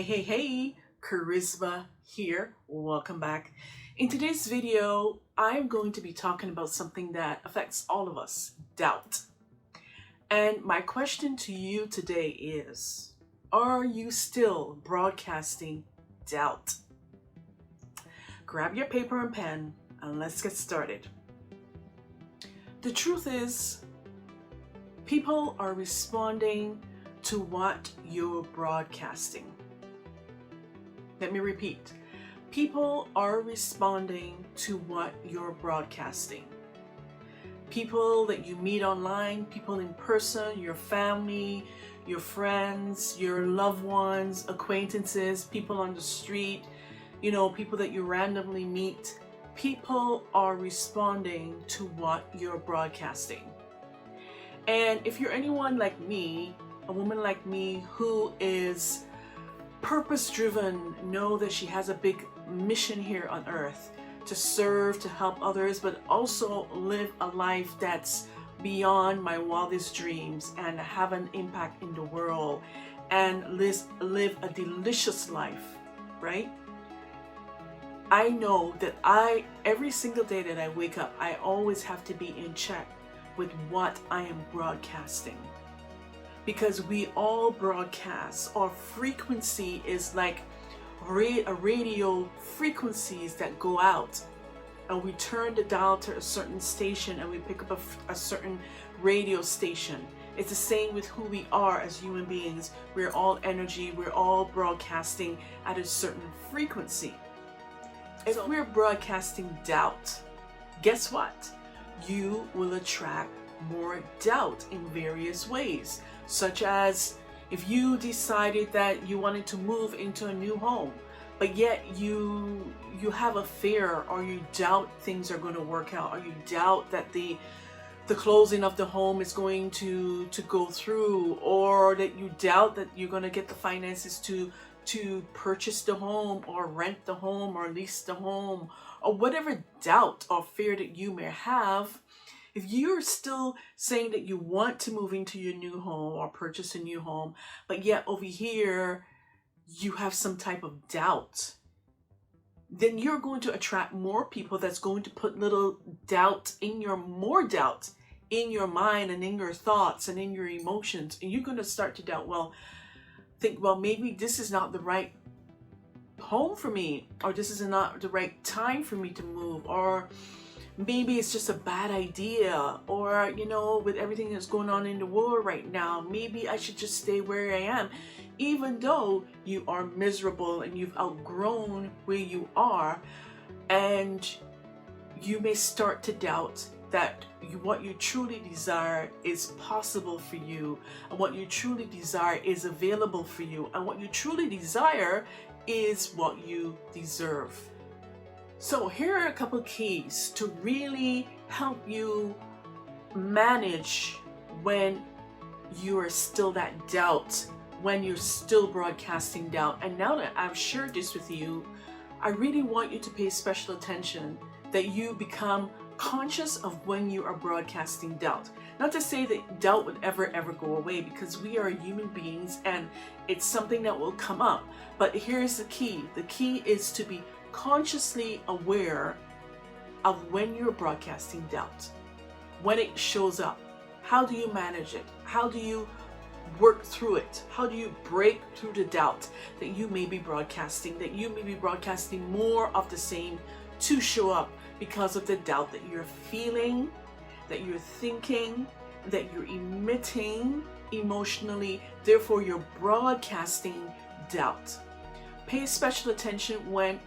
Hey, Kharisma here. Welcome back. In today's video, I'm going to be talking about something that affects all of us, doubt. And my question to you today is, are you still broadcasting doubt? Grab your paper and pen and let's get started. The truth is, people are responding to what you're broadcasting. Let me repeat. People are responding to what you're broadcasting. People that you meet online, people in person, your family, your friends, your loved ones, acquaintances, people on the street, people that you randomly meet. People are responding to what you're broadcasting. And if you're anyone like me, a woman like me who is purpose-driven, know that she has a big mission here on earth to serve, to help others, but also live a life that's beyond my wildest dreams and have an impact in the world and live a delicious life, right? I know that every single day that I wake up, I always have to be in check with what I am broadcasting. Because we all broadcast. Our frequency is like a radio frequencies that go out, and we turn the dial to a certain station and we pick up a certain radio station. It's the same with who we are as human beings. We're all energy, we're all broadcasting at a certain frequency. If we're broadcasting doubt, guess what? You will attract more doubt in various ways, such as if you decided that you wanted to move into a new home, but yet you have a fear, or you doubt things are going to work out, or you doubt that the closing of the home is going to go through, or that you doubt that you're going to get the finances to purchase the home or rent the home or lease the home, or whatever doubt or fear that you may have. If you're still saying that you want to move into your new home or purchase a new home, but yet over here you have some type of doubt, then you're going to attract more people that's going to put more doubt in your mind and in your thoughts and in your emotions. And you're going to start to doubt, think, maybe this is not the right home for me, or this is not the right time for me to move, or maybe it's just a bad idea, or with everything that's going on in the world right now, maybe I should just stay where I am, even though you are miserable and you've outgrown where you are. And you may start to doubt that what you truly desire is possible for you, and what you truly desire is available for you, and what you truly desire is what you deserve. So here are a couple keys to really help you manage when you are still that doubt, when you're still broadcasting doubt. And now that I've shared this with you, I really want you to pay special attention, that you become conscious of when you are broadcasting doubt. Not to say that doubt would ever go away, because we are human beings and it's something that will come up. But here's the key. The key is to be consciously aware of when you're broadcasting doubt, when it shows up. How do you manage it? How do you work through it? How do you break through the doubt that you may be broadcasting, that you may be broadcasting more of the same to show up because of the doubt that you're feeling, that you're thinking, that you're emitting emotionally? Therefore, you're broadcasting doubt. Pay special attention when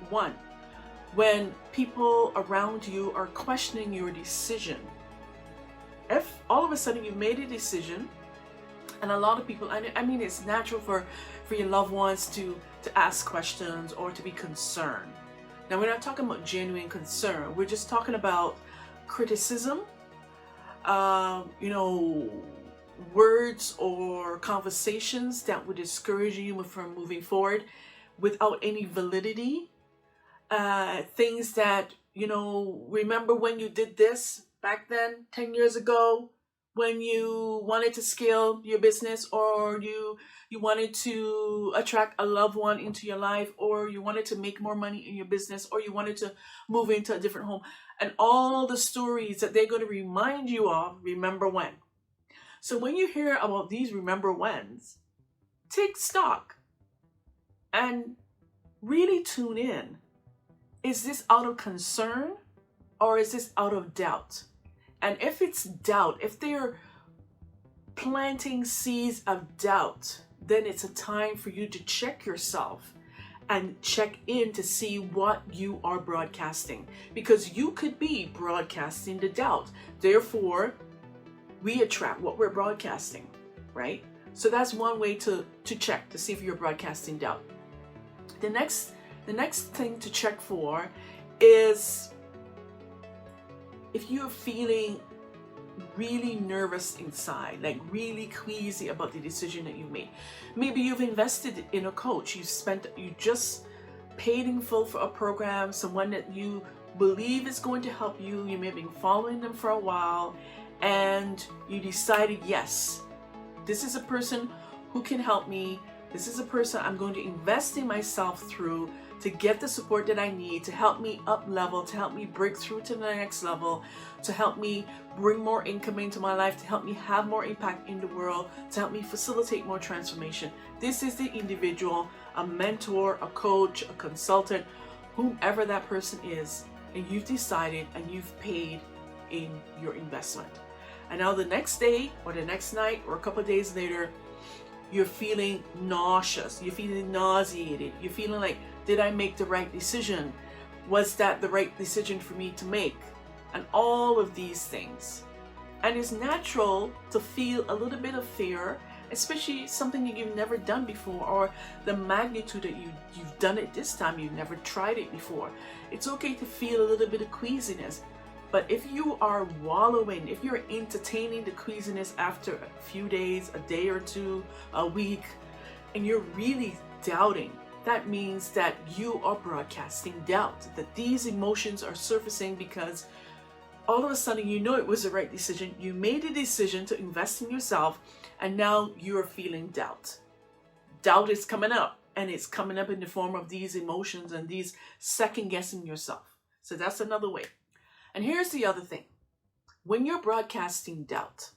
people around you are questioning your decision. If all of a sudden you've made a decision, and a lot of people, I mean, it's natural for your loved ones to ask questions or to be concerned. Now, we're not talking about genuine concern. We're just talking about criticism, words or conversations that would discourage you from moving forward without any validity. Things that, remember when you did this back then, 10 years ago, when you wanted to scale your business, or you wanted to attract a loved one into your life, or you wanted to make more money in your business, or you wanted to move into a different home, and all the stories that they're going to remind you of, remember when. So when you hear about these remember whens, take stock and really tune in. Is this out of concern, or is this out of doubt? And if it's doubt, if they're planting seeds of doubt, then it's a time for you to check yourself and check in to see what you are broadcasting, because you could be broadcasting the doubt. Therefore, we attract what we're broadcasting, right? So that's one way to check to see if you're broadcasting doubt. The next thing to check for is if you're feeling really nervous inside, like really queasy about the decision that you made. Maybe you've invested in a coach, you just paid in full for a program, someone that you believe is going to help you. You may have been following them for a while, and you decided, yes, this is a person who can help me. This is a person I'm going to invest in myself through to get the support that I need to help me up level, to help me break through to the next level, to help me bring more income into my life, to help me have more impact in the world, to help me facilitate more transformation. This is the individual, a mentor, a coach, a consultant, whomever that person is, and you've decided and you've paid in your investment. And now the next day or the next night or a couple of days later, you're feeling nauseous, you're feeling nauseated, you're feeling like, did I make the right decision? Was that the right decision for me to make? And all of these things. And it's natural to feel a little bit of fear, especially something that you've never done before, or the magnitude that you've done it this time, you've never tried it before. It's okay to feel a little bit of queasiness. But if you are wallowing, if you're entertaining the queasiness after a few days, a day or two, a week, and you're really doubting, that means that you are broadcasting doubt, that these emotions are surfacing because all of a sudden you know it was the right decision. You made a decision to invest in yourself, and now you're feeling doubt. Doubt is coming up, and it's coming up in the form of these emotions and these second guessing yourself. So that's another way. And here's the other thing. When you're broadcasting doubt,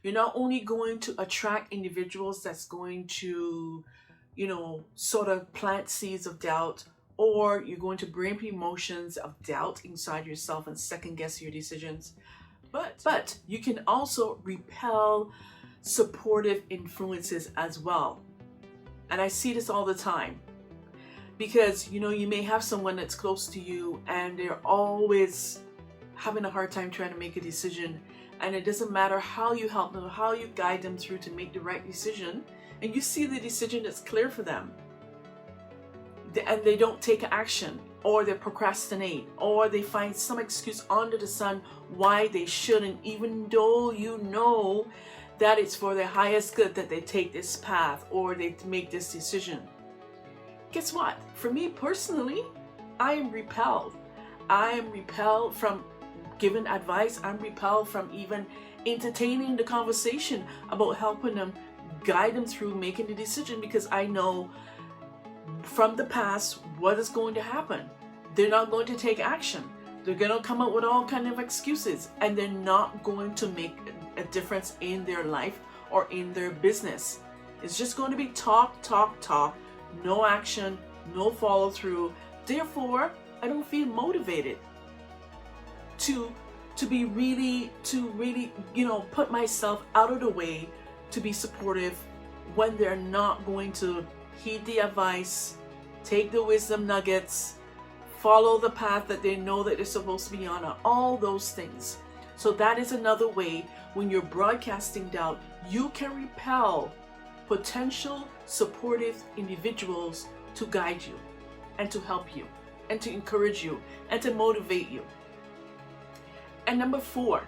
you're not only going to attract individuals that's going to, sort of plant seeds of doubt, or you're going to bring up emotions of doubt inside yourself and second guess your decisions, but you can also repel supportive influences as well. And I see this all the time. Because, you may have someone that's close to you and they're always having a hard time trying to make a decision. And it doesn't matter how you help them, how you guide them through to make the right decision. And you see the decision that's clear for them. And they don't take action, or they procrastinate, or they find some excuse under the sun why they shouldn't, even though you know that it's for their highest good that they take this path or they make this decision. Guess what? For me personally, I am repelled. I am repelled from giving advice. I'm repelled from even entertaining the conversation about helping them, guide them through making the decision, because I know from the past what is going to happen. They're not going to take action. They're going to come up with all kinds of excuses, and they're not going to make a difference in their life or in their business. It's just going to be talk, talk, talk. No action, no follow through. Therefore, I don't feel motivated to really, put myself out of the way to be supportive when they're not going to heed the advice, take the wisdom nuggets, follow the path that they know that they're supposed to be on, all those things. So that is another way when you're broadcasting doubt, you can repel potential supportive individuals to guide you and to help you and to encourage you and to motivate you. And number 4,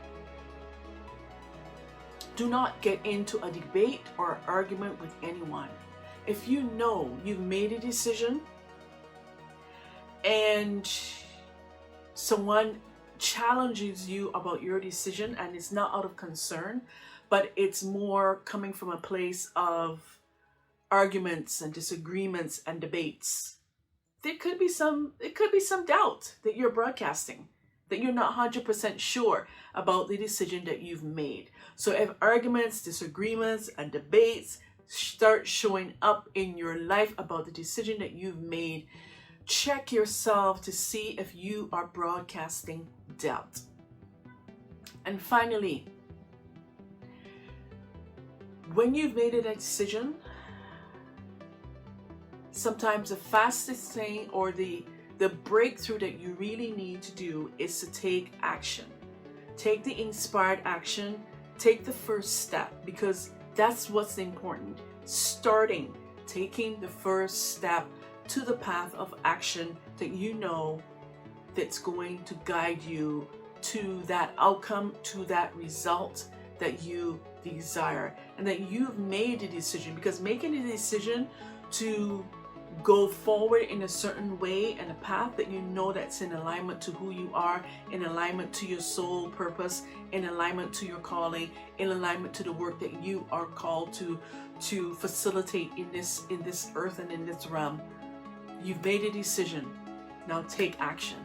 do not get into a debate or argument with anyone. If you know you've made a decision and someone challenges you about your decision, and it's not out of concern, but it's more coming from a place of arguments and disagreements and debates, it could be some doubt that you're broadcasting, that you're not 100% sure about the decision that you've made. So if arguments, disagreements, and debates start showing up in your life about the decision that you've made, check yourself to see if you are broadcasting doubt. And finally, when you've made a decision, sometimes the fastest thing or the breakthrough that you really need to do is to take action. Take the inspired action, take the first step, because that's what's important. Taking the first step to the path of action that you know that's going to guide you to that outcome, to that result that you desire, and that you've made a decision. Because making a decision to go forward in a certain way and a path that you know that's in alignment to who you are, in alignment to your soul purpose, in alignment to your calling, in alignment to the work that you are called to facilitate in this earth and in this realm. You've made a decision. Now take action.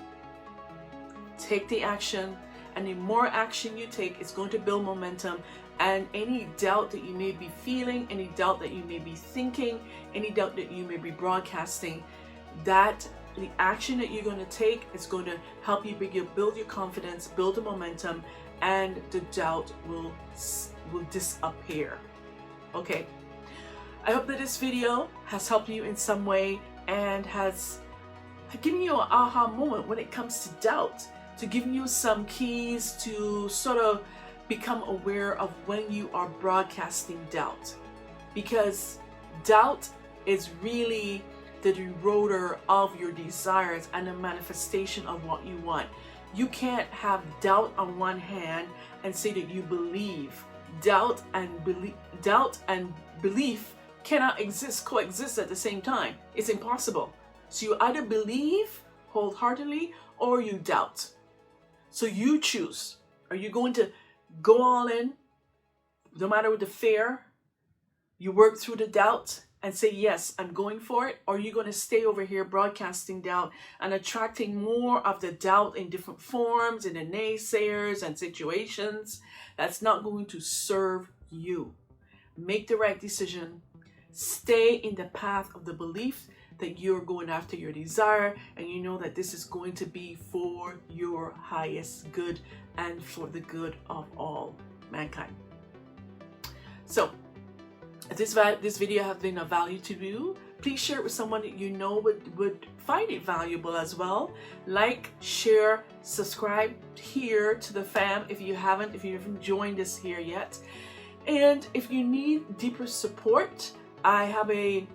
Take the action, and the more action you take, it's going to build momentum. And any doubt that you may be feeling, any doubt that you may be thinking, any doubt that you may be broadcasting, that the action that you're going to take is going to help you build your confidence, build the momentum, and the doubt will disappear. Okay. I hope that this video has helped you in some way and has given you an aha moment when it comes to doubt, to giving you some keys to sort of become aware of when you are broadcasting doubt. Because doubt is really the eroder of your desires and the manifestation of what you want. You can't have doubt on one hand and say that you believe. Doubt and belief cannot coexist at the same time. It's impossible. So you either believe wholeheartedly or you doubt. So you choose. Are you going to go all in, no matter what the fear? You work through the doubt and say, yes, I'm going for it. Or are you going to stay over here broadcasting doubt and attracting more of the doubt in different forms, in the naysayers and situations? That's not going to serve you. Make the right decision. Stay in the path of the belief that you're going after your desire, and you know that this is going to be for your highest good and for the good of all mankind. So if this video has been of value to you, please share it with someone that you know would find it valuable as well. Like, share, subscribe here to the fam if you haven't joined us here yet. And if you need deeper support, I have a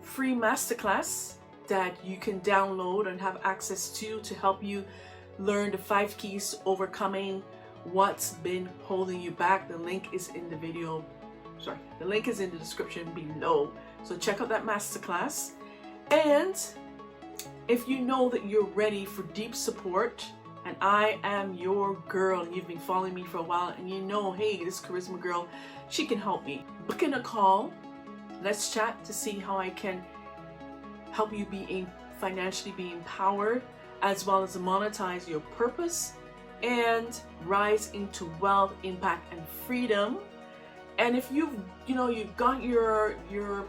free masterclass that you can download and have access to help you learn the 5 keys to overcoming what's been holding you back. The link is in the description below. So check out that masterclass. And if you know that you're ready for deep support, and I am your girl, and you've been following me for a while, and you know, hey, this Kharisma girl, she can help me. Book in a call. Let's chat to see how I can help you financially be empowered, as well as monetize your purpose and rise into wealth, impact, and freedom. And if you've got your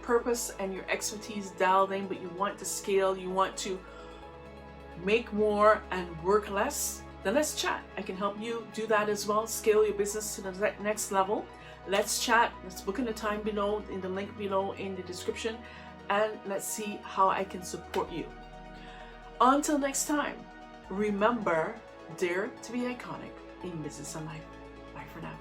purpose and your expertise dialed in, but you want to scale, you want to make more and work less, then let's chat. I can help you do that as well. Scale your business to the next level. Let's chat. Let's book in the time below, in the link below in the description, and let's see how I can support you. Until next time, remember, dare to be iconic in business and life. Bye for now.